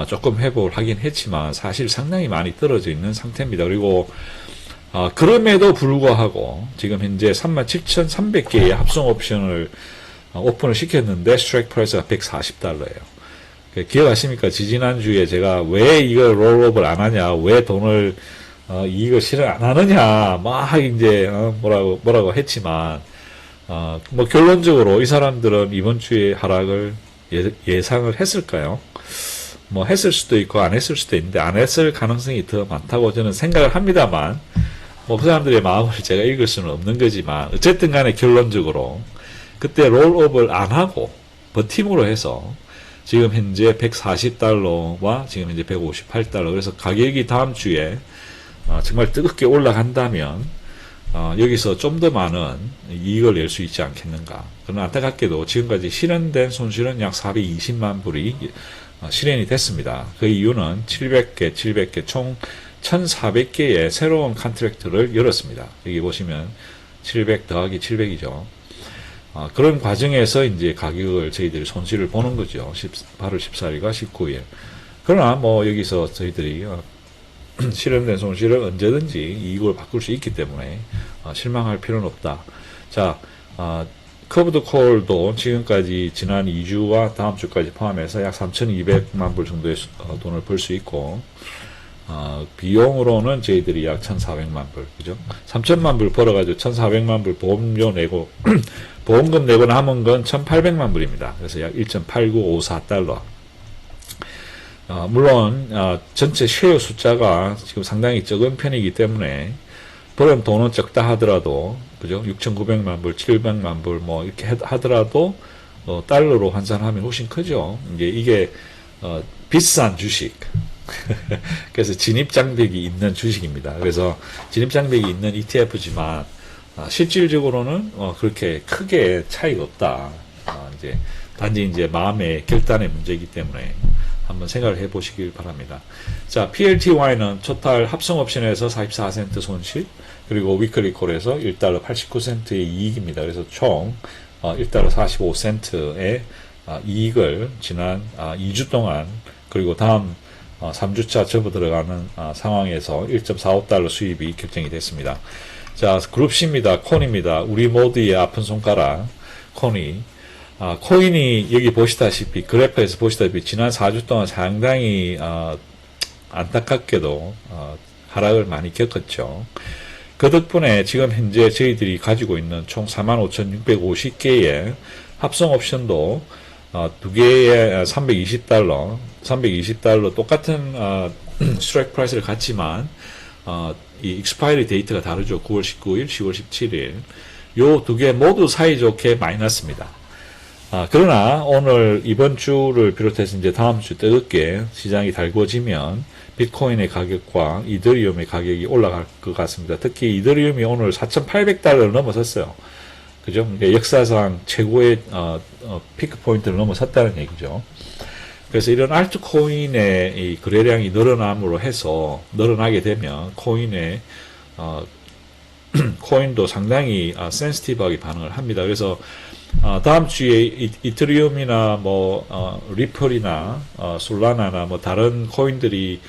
조금 회복을 하긴 했지만 사실 상당히 많이 떨어져 있는 상태입니다. 그리고 그럼에도 불구하고 지금 현재 37,300개의 합성 옵션을 오픈을 시켰는데 스트라이크 프라이스가 140달러예요. 기억하십니까? 지지난주에 제가 왜 이걸 롤업을 안 하냐, 왜 돈을 이익을 실현 안 하느냐 막 이제 뭐라고 했지만 뭐 결론적으로 이 사람들은 이번 주에 하락을 예상을 했을까요? 뭐 했을 수도 있고 안 했을 수도 있는데 안 했을 가능성이 더 많다고 저는 생각을 합니다만 뭐 그 사람들의 마음을 제가 읽을 수는 없는 거지만 어쨌든 간에 결론적으로 그때 롤업을 안 하고 버팀으로 해서 지금 현재 140달러와 지금 현재 158달러, 그래서 가격이 다음 주에 정말 뜨겁게 올라간다면 여기서 좀 더 많은 이익을 낼 수 있지 않겠는가. 그러나 안타깝게도 지금까지 실현된 손실은 약 420만 불이 실현이 됐습니다. 그 이유는 700개 총 1400개의 새로운 컨트랙트를 열었습니다. 여기 보시면 700 더하기 700이죠. 그런 과정에서 이제 가격을 저희들이 손실을 보는 거죠. 8월 14일과 19일. 그러나 뭐 여기서 저희들이 실현된 손실을 언제든지 이익을 바꿀 수 있기 때문에 실망할 필요는 없다. 자, 커브드 콜도 지금까지 지난 2주와 다음 주까지 포함해서 약 3,200만 불 정도의 돈을 벌 수 있고 비용으로는 저희들이 약 1,400만 불, 그죠? 3,000만 불 벌어가지고 1,400만 불 보험료 내고 보험금 내고 남은 건 1,800만 불입니다. 그래서 약 1.8954달러. 물론 전체 쉐어 숫자가 지금 상당히 적은 편이기 때문에 벌은 돈은 적다 하더라도, 그죠? 6,900만 불, 700만 불 뭐 이렇게 하더라도 달러로 환산하면 훨씬 크죠. 이게 비싼 주식. 그래서 진입장벽이 있는 주식입니다. 그래서 진입장벽이 있는 ETF지만 실질적으로는 그렇게 크게 차이가 없다. 이제 단지 이제 마음의 결단의 문제이기 때문에 한번 생각을 해 보시길 바랍니다. 자, PLTY는 토탈 합성 옵션에서 44센트 손실, 그리고 위클리 콜에서 1달러 89센트의 이익입니다. 그래서 총 1달러 45센트의 이익을 지난 2주 동안, 그리고 다음 3주차 접어 들어가는 상황에서 1.45달러 수입이 결정이 됐습니다. 자, 그룹 C입니다. 콘입니다. 우리 모두의 아픈 손가락, 콘이. 코인이 여기 보시다시피, 그래프에서 보시다시피, 지난 4주 동안 상당히, 안타깝게도, 하락을 많이 겪었죠. 그 덕분에 지금 현재 저희들이 가지고 있는 총 45,650개의 합성 옵션도, 두 개에 320달러, 똑같은, 스트라이크 프라이스를 갖지만, 이 익스파이리 데이트가 다르죠. 9월 19일, 10월 17일. 요 두 개 모두 사이좋게 마이너스입니다. 그러나 오늘 이번 주를 비롯해서 이제 다음 주 뜨겁게 시장이 달궈지면 비트코인의 가격과 이더리움의 가격이 올라갈 것 같습니다. 특히 이더리움이 오늘 4,800달러를 넘어섰어요. 그죠? 그러니까 역사상 최고의 피크 포인트를 넘어섰다는 얘기죠. 그래서 이런 알트코인의 이 거래량이 늘어남으로 해서 늘어나게 되면 코인도 상당히 센시티브하게 반응을 합니다. 그래서 다음 주에 이더리움이나 리플이나 솔라나나 다른 코인들이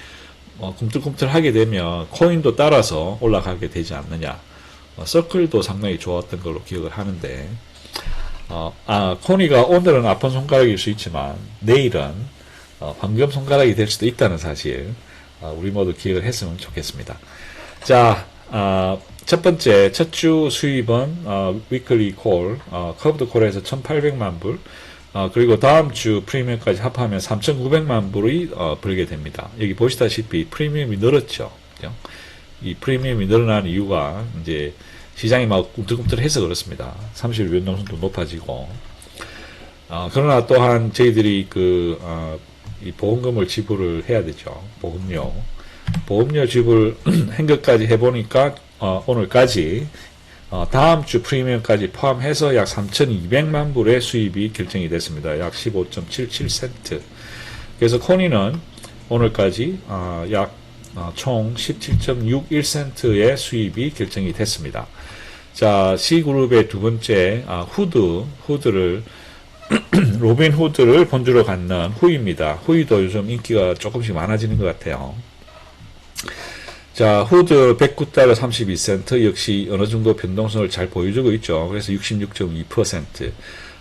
꿈틀꿈틀하게 되면 코인도 따라서 올라가게 되지 않느냐. 서클도 상당히 좋았던 걸로 기억을 하는데, 코니가 오늘은 아픈 손가락일 수 있지만 내일은 황금 손가락이 될 수도 있다는 사실, 우리 모두 기억을 했으면 좋겠습니다. 자, 첫 번째, 첫 주 수입은, 위클리 콜, 커브드 콜에서 1,800만 불, 그리고 다음 주 프리미엄까지 합하면 3,900만 불이, 벌게 됩니다. 여기 보시다시피 프리미엄이 늘었죠. 그죠? 이 프리미엄이 늘어난 이유가, 이제, 시장이 막 꿈틀꿈틀해서 그렇습니다. 30일 변동성도 높아지고, 그러나 또한 저희들이 이 보험금을 지불을 해야 되죠. 보험료 지불 한 것까지 해보니까, 오늘까지, 다음 주 프리미엄까지 포함해서 약 3,200만 불의 수입이 결정이 됐습니다. 약 15.77센트. 그래서 코니는 오늘까지, 총 17.61센트의 수입이 결정이 됐습니다. 자, C그룹의 두 번째, 로빈 후드를 본주로 갖는 후이입니다. 후이도 요즘 인기가 조금씩 많아지는 것 같아요. 자, 후드 109달러 32센트 역시 어느 정도 변동성을 잘 보여주고 있죠. 그래서 66.2%.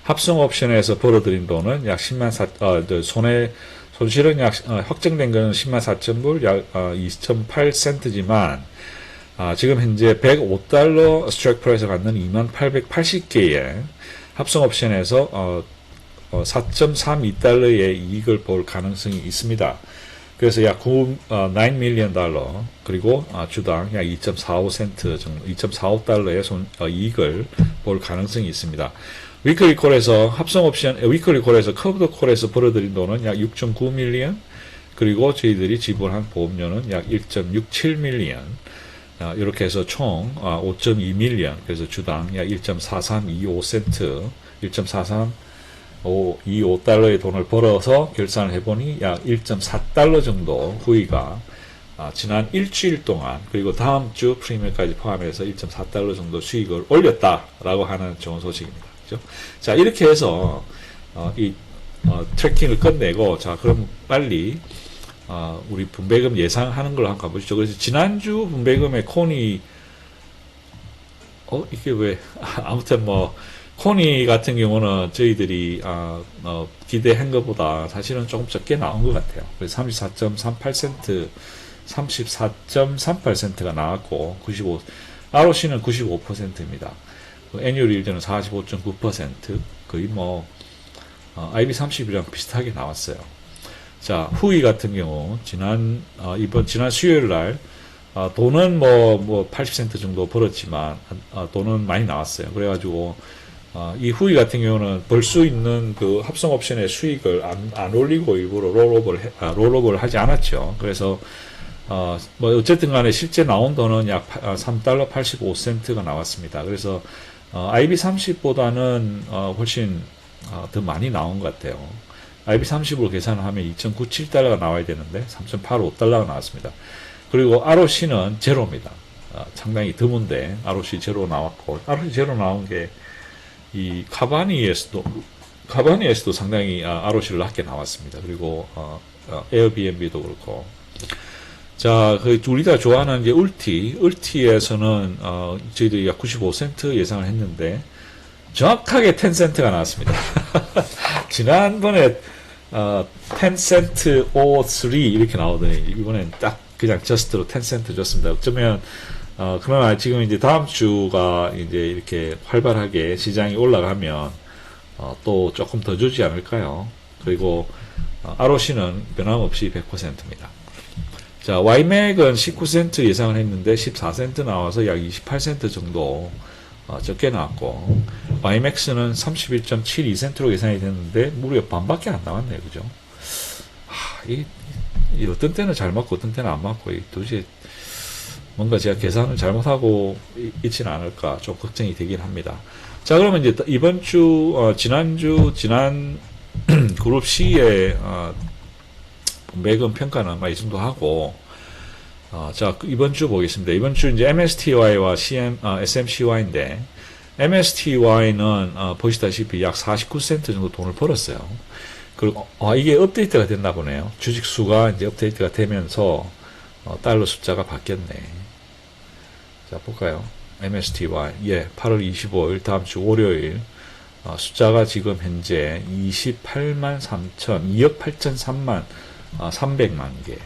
합성 옵션에서 벌어들인 돈은 약 손실은 확정된 것은 104,000불, 약 2.8센트지만, 지금 현재 105달러 스트라이크 프라이스가 갖는 2880개의 합성 옵션에서 4.32달러의 이익을 볼 가능성이 있습니다. 그래서 약 9 밀리언 달러, 그리고 주당 약 2.45센트 정도, 2.45달러의 이익을 볼 가능성이 있습니다. 위클리 콜에서 커브드 콜에서 벌어들인 돈은 약 6.9 밀리언, 그리고 저희들이 지불한 보험료는 약 1.67 밀리언, 이렇게 해서 총 5.2 밀리언, 그래서 주당 약 1.4325센트, 1.4325달러의 돈을 벌어서 결산을 해보니 약 1.4달러 정도 후이가 지난 일주일 동안, 그리고 다음 주 프리미엄까지 포함해서 1.4달러 정도 수익을 올렸다라고 하는 좋은 소식입니다. 그죠? 자, 이렇게 해서 트래킹을 끝내고, 자, 그럼 빨리 우리 분배금 예상하는 걸로 한번 가보시죠. 그래서 지난주 분배금의 코니, 이게 왜, 아무튼 코니 같은 경우는 저희들이, 기대한 것보다 사실은 조금 적게 나온 것 같아요. 그래서 34.38%가 나왔고, ROC는 95%입니다. 애뉴얼 릴드는 45.9%, 거의 IB30이랑 비슷하게 나왔어요. 자, 후이 같은 경우, 지난 수요일 날, 돈은 80센트 정도 벌었지만, 돈은 많이 나왔어요. 그래가지고, 이 후이 같은 경우는 벌 수 있는 그 합성 옵션의 수익을 안 올리고 일부러 롤오버를 하지 않았죠. 그래서, 어쨌든 간에 실제 나온 돈은 약 3달러 85센트가 나왔습니다. 그래서, IB30보다는 훨씬 더 많이 나온 것 같아요. IB30으로 계산을 하면 2.97달러가 나와야 되는데 3.85달러가 나왔습니다. 그리고 ROC는 제로입니다. 상당히 드문데 ROC 제로 나왔고, ROC 제로 나온 게 이 카바니에서도 상당히 ROC를 낮게 나왔습니다. 그리고 에어비앤비도 그렇고. 자, 우리가 좋아하는 이제 울티에서는 저희들이 약 95센트 예상을 했는데 정확하게 10센트가 나왔습니다. 지난번에 10센트 03 이렇게 나오더니 이번엔 딱 그냥 저스트로 10센트 줬습니다. 어쩌면 그러나 지금 이제 다음 주가 이제 이렇게 활발하게 시장이 올라가면 또 조금 더 주지 않을까요? 그리고 ROC는 변함없이 100%입니다. 자, YMAC은 19센트 예상을 했는데 14센트 나와서 약 28센트 정도 적게 나왔고, YMAX는 31.72센트로 예상이 됐는데 무려 반밖에 안 나왔네요. 그죠? 이 어떤 때는 잘 맞고 어떤 때는 안 맞고, 도대체 뭔가 제가 계산을 잘못하고 있지는 않을까 좀 걱정이 되긴 합니다. 자, 그러면 이제 이번 주, 지난 그룹 C의 매금 평가는 이 정도 하고, 자, 이번 주 보겠습니다. 이번 주 이제 MSTY와 SMCY인데, MSTY는 보시다시피 약 49센트 정도 돈을 벌었어요. 그리고 이게 업데이트가 됐나 보네요. 주식수가 이제 업데이트가 되면서 달러 숫자가 바뀌었네. 자, 볼까요? MSTY, 8월 25일 다음 주 월요일 숫자가 지금 현재 28만 3천, 2억 8천 300만 개,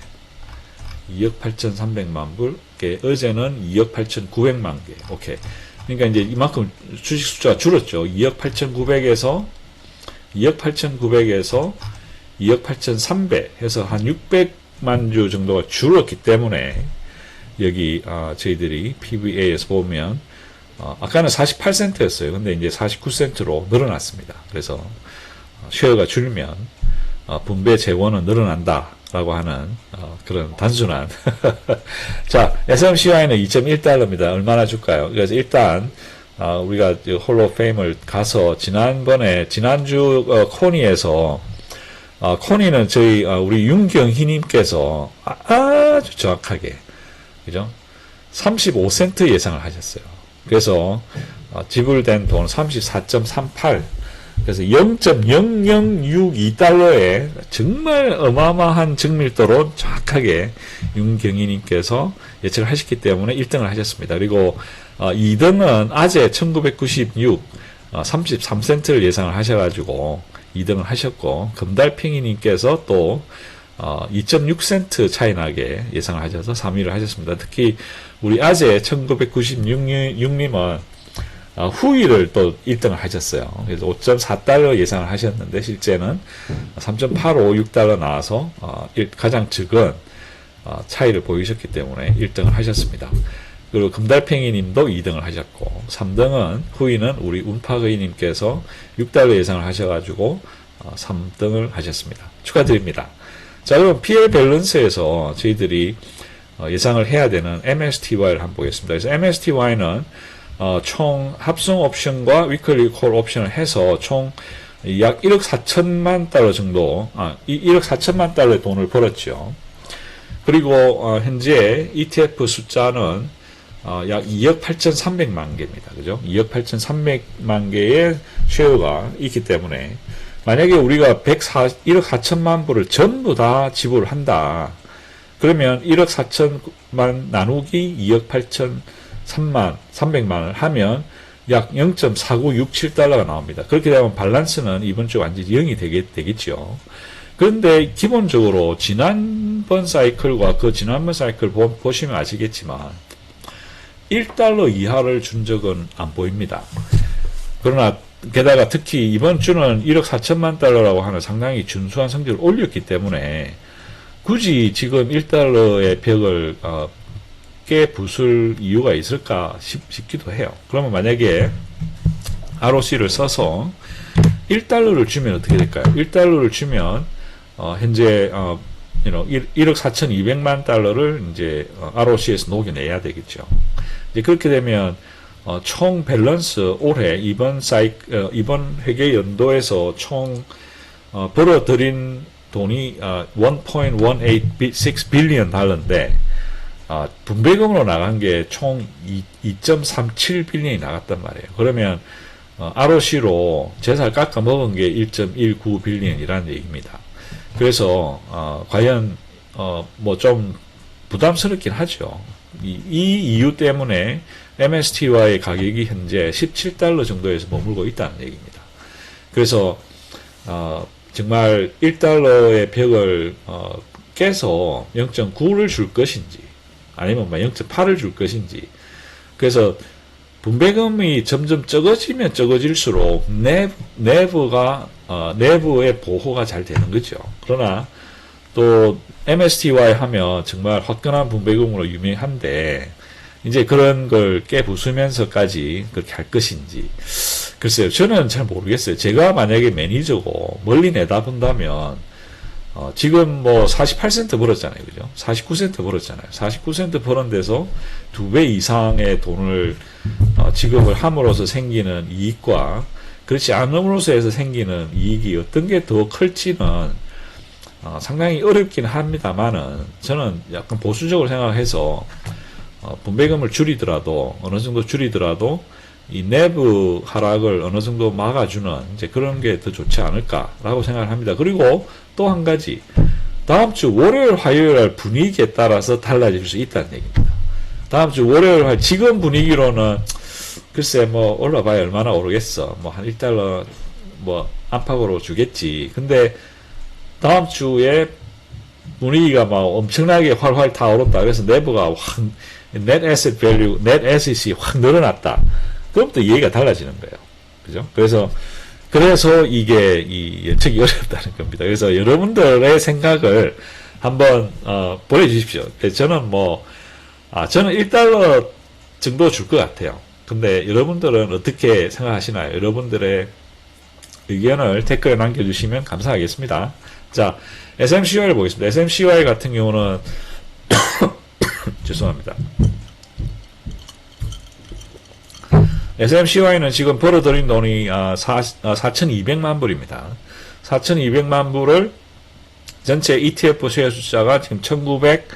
2억 8,300만 불, 어제는 2억 8,900만 개. 오케이. 그러니까 이제 이만큼 주식 숫자가 줄었죠. 2억 8,900에서 2억 8,300 해서 한 600만 주 정도가 줄었기 때문에 여기 저희들이 PBA에서 보면 아까는 48센트였어요. 근데 이제 49센트로 늘어났습니다. 그래서 쉐어가 줄면 분배 재원은 늘어난다 라고 하는 그런 단순한 자, SMCY는 2.1달러입니다. 얼마나 줄까요? 그래서 일단 우리가 홀로페임을 가서 지난주 코니에서 코니는 저희 우리 윤경희님께서 아주 정확하게, 그죠? 35센트 예상을 하셨어요. 그래서 지불된 돈 34.38, 그래서 0.0062달러에 정말 어마어마한 정밀도로 정확하게 윤경희님께서 예측을 하셨기 때문에 1등을 하셨습니다. 그리고 2등은 아재 1996 33센트를 예상을 하셔가지고 2등을 하셨고, 금달팽이님께서 또 2.6센트 차이 나게 예상을 하셔서 3위를 하셨습니다. 특히 우리 아재 1996님은 후위를 또 1등을 하셨어요. 그래서 5.4달러 예상을 하셨는데 실제는 3.856달러 나와서 가장 적은 차이를 보이셨기 때문에 1등을 하셨습니다. 그리고 금달팽이 님도 2등을 하셨고, 3등은 후위는 우리 운파거이 님께서 6달러 예상을 하셔가지고 3등을 하셨습니다. 축하드립니다. 자, 그럼 PL 밸런스에서 저희들이 예상을 해야 되는 MSTY를 한번 보겠습니다. 그래서 MSTY는 총 합성 옵션과 위클리 콜 옵션을 해서 총 약 1억 4천만 달러 정도, 1억 4천만 달러의 돈을 벌었죠. 그리고 현재 ETF 숫자는 약 2억 8,300만 개입니다. 그죠? 2억 8,300만 개의 쉐어가 있기 때문에 만약에 우리가 1억 4천만 불을 전부 다 지불을 한다. 그러면 1억 4천만 나누기 2억 300만을 하면 약 0.4967달러가 나옵니다. 그렇게 되면 밸런스는 이번 주 완전히 0이 되겠죠. 그런데 기본적으로 지난번 사이클과 그 지난번 사이클 보시면 아시겠지만 1달러 이하를 준 적은 안 보입니다. 그러나 게다가 특히 이번 주는 1억 4천만 달러라고 하는 상당히 준수한 성적을 올렸기 때문에 굳이 지금 1달러의 벽을 부술 이유가 있을까 싶기도 해요. 그러면 만약에 ROC를 써서 1달러를 주면 어떻게 될까요? 1달러를 주면 현재 1억 4,200만 달러를 이제 ROC에서 녹여내야 되겠죠. 이제 그렇게 되면 총 밸런스 올해 이번 회계 연도에서 총 벌어들인 돈이 1.186 빌리언 달러인데 분배금으로 나간 게 총 2.37 빌리언이 나갔단 말이에요. 그러면 ROC로 재산을 깎아 먹은 게 1.19 빌리언이라는 얘기입니다. 그래서 과연 뭐 좀 부담스럽긴 하죠. 이 이유 때문에 MSTY의 가격이 현재 17달러 정도에서 머물고 있다는 얘기입니다. 그래서 정말 1달러의 벽을 깨서 0.9를 줄 것인지 아니면 0.8을 줄 것인지. 그래서 분배금이 점점 적어지면 적어질수록 내부의 보호가 잘 되는 거죠. 그러나 또 MSTY 하면 정말 화끈한 분배금으로 유명한데 이제 그런 걸 깨부수면서까지 그렇게 할 것인지 글쎄요. 저는 잘 모르겠어요. 제가 만약에 매니저고 멀리 내다본다면 지금 뭐 48센트 벌었잖아요. 그죠? 49센트 벌었잖아요. 49센트 버는 데서 2배 이상의 돈을 지급을 함으로써 생기는 이익과 그렇지 않음으로써 해서 생기는 이익이 어떤 게 더 클지는 상당히 어렵긴 합니다만은 저는 약간 보수적으로 생각해서 분배금을 줄이더라도 어느 정도 줄이더라도 이 내부 하락을 어느 정도 막아주는 이제 그런 게 더 좋지 않을까라고 생각을 합니다. 그리고 또 한 가지 다음 주 월요일 화요일 분위기에 따라서 달라질 수 있다는 얘기입니다. 다음 주 월요일 지금 분위기로는 글쎄 뭐 올라봐야 얼마나 오르겠어. 뭐 한 1달러 뭐 안팎으로 주겠지. 근데 다음 주에 분위기가 막 엄청나게 활활 타오른다. 그래서 내부가 확 net asset value, net asset이 확 늘어났다. 그럼 또 얘기가 달라지는 거예요. 그죠? 그래서 이게 이 예측이 어렵다는 겁니다. 그래서 여러분들의 생각을 한번 보내주십시오. 저는 저는 1달러 정도 줄 것 같아요. 근데 여러분들은 어떻게 생각하시나요? 여러분들의 의견을 댓글에 남겨주시면 감사하겠습니다. 자, SMCY를 보겠습니다. SMCY 같은 경우는 죄송합니다. SMCY는 지금 벌어들인 돈이 4,200만 불입니다. 4,200만 불을 전체 ETF 쉐어 숫자가 지금 1,900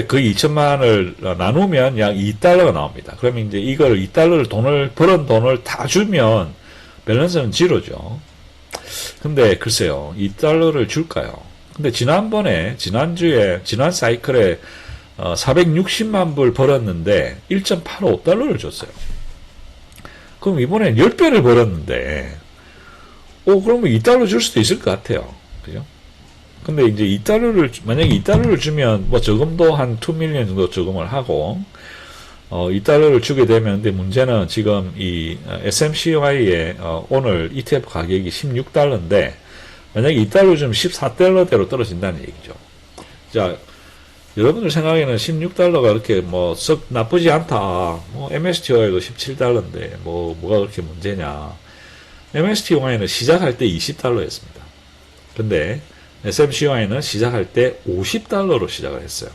거의 2천만을 나누면 약 2달러가 나옵니다. 그러면 이제 이걸 2달러를 벌은 돈을 다 주면 밸런스는 지로죠. 근데 글쎄요, 2달러를 줄까요? 근데 지난 사이클에 460만 불 벌었는데 1.85달러를 줬어요. 그럼 이번엔 10배를 벌었는데 그러면 2달러 줄 수도 있을 것 같아요. 그죠? 근데 이제 만약에 2달러를 주면 저금도 한 2밀리언 정도 저금을 하고 2달러를 주게 되면, 근데 문제는 지금 이 SMCY의 오늘 ETF 가격이 16달러인데 만약에 2달러 주면 14달러대로 떨어진다는 얘기죠. 자, 여러분들 생각에는 16달러가 그렇게 썩 나쁘지 않다. MSTY도 17달러인데 뭐가 그렇게 문제냐. MSTY는 시작할 때 20달러였습니다. 근데 SMCY는 시작할 때 50달러로 시작을 했어요.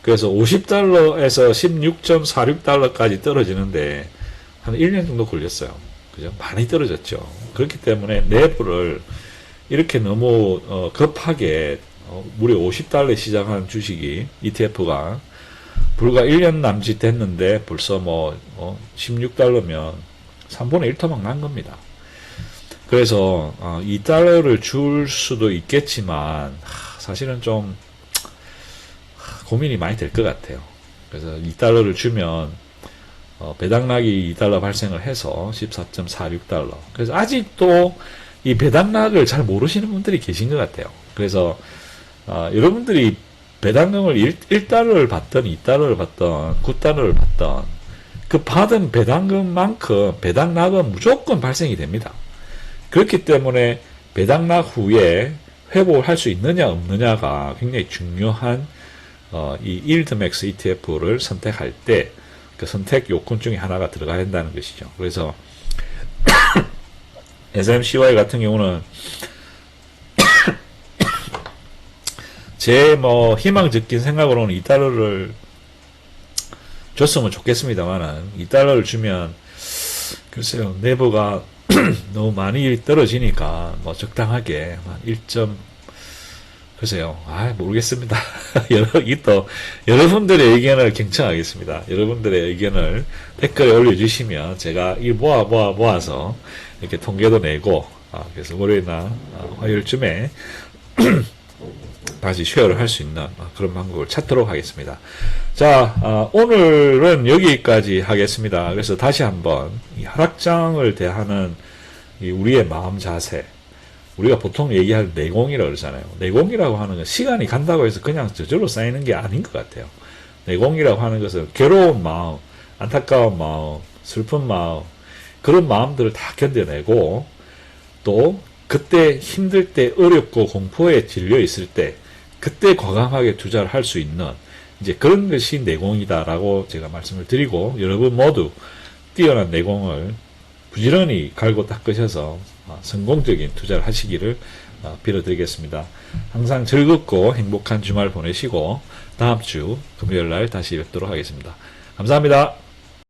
그래서 50달러에서 16.46달러까지 떨어지는데 한 1년 정도 걸렸어요. 그죠? 많이 떨어졌죠. 그렇기 때문에 내부를 이렇게 너무 급하게 무려 50달러에 시작한 주식이 ETF가 불과 1년 남짓 됐는데 벌써 16달러면 3분의 1토막 난 겁니다. 그래서 2달러를 줄 수도 있겠지만 사실은 좀 고민이 많이 될 것 같아요. 그래서 2달러를 주면 배당락이 2달러 발생을 해서 14.46달러. 그래서 아직도 이 배당락을 잘 모르시는 분들이 계신 것 같아요. 그래서 여러분들이 배당금을 1달러를 받던 2달러를 받던 9달러를 받던 그 받은 배당금만큼 배당락은 무조건 발생이 됩니다. 그렇기 때문에 배당락 후에 회복을 할 수 있느냐 없느냐가 굉장히 중요한 이 일드맥스 ETF를 선택할 때 그 선택 요건 중에 하나가 들어가야 한다는 것이죠. 그래서 SMCY 같은 경우는 제 희망적인 생각으로는 2달러를 줬으면 좋겠습니다만은 2달러를 주면 글쎄요, 내부가 너무 많이 떨어지니까 뭐 적당하게 한 1점 글쎄요. 모르겠습니다. 또 여러분들의 의견을 경청하겠습니다. 여러분들의 의견을 댓글에 올려주시면 제가 이 모아서 이렇게 통계도 내고 그래서 월요일이나 화요일쯤에 다시 쉐어를 할 수 있는 그런 방법을 찾도록 하겠습니다. 자, 오늘은 여기까지 하겠습니다. 그래서 다시 한번 이 하락장을 대하는 이 우리의 마음 자세, 우리가 보통 얘기할 내공이라고 그러잖아요. 내공이라고 하는 건 시간이 간다고 해서 그냥 저절로 쌓이는 게 아닌 것 같아요. 내공이라고 하는 것은 괴로운 마음, 안타까운 마음, 슬픈 마음, 그런 마음들을 다 견뎌내고 또 그때 힘들 때 어렵고 공포에 질려 있을 때 그때 과감하게 투자를 할 수 있는 이제 그런 것이 내공이다라고 제가 말씀을 드리고 여러분 모두 뛰어난 내공을 부지런히 갈고 닦으셔서 성공적인 투자를 하시기를 빌어드리겠습니다. 항상 즐겁고 행복한 주말 보내시고 다음 주 금요일 날 다시 뵙도록 하겠습니다. 감사합니다.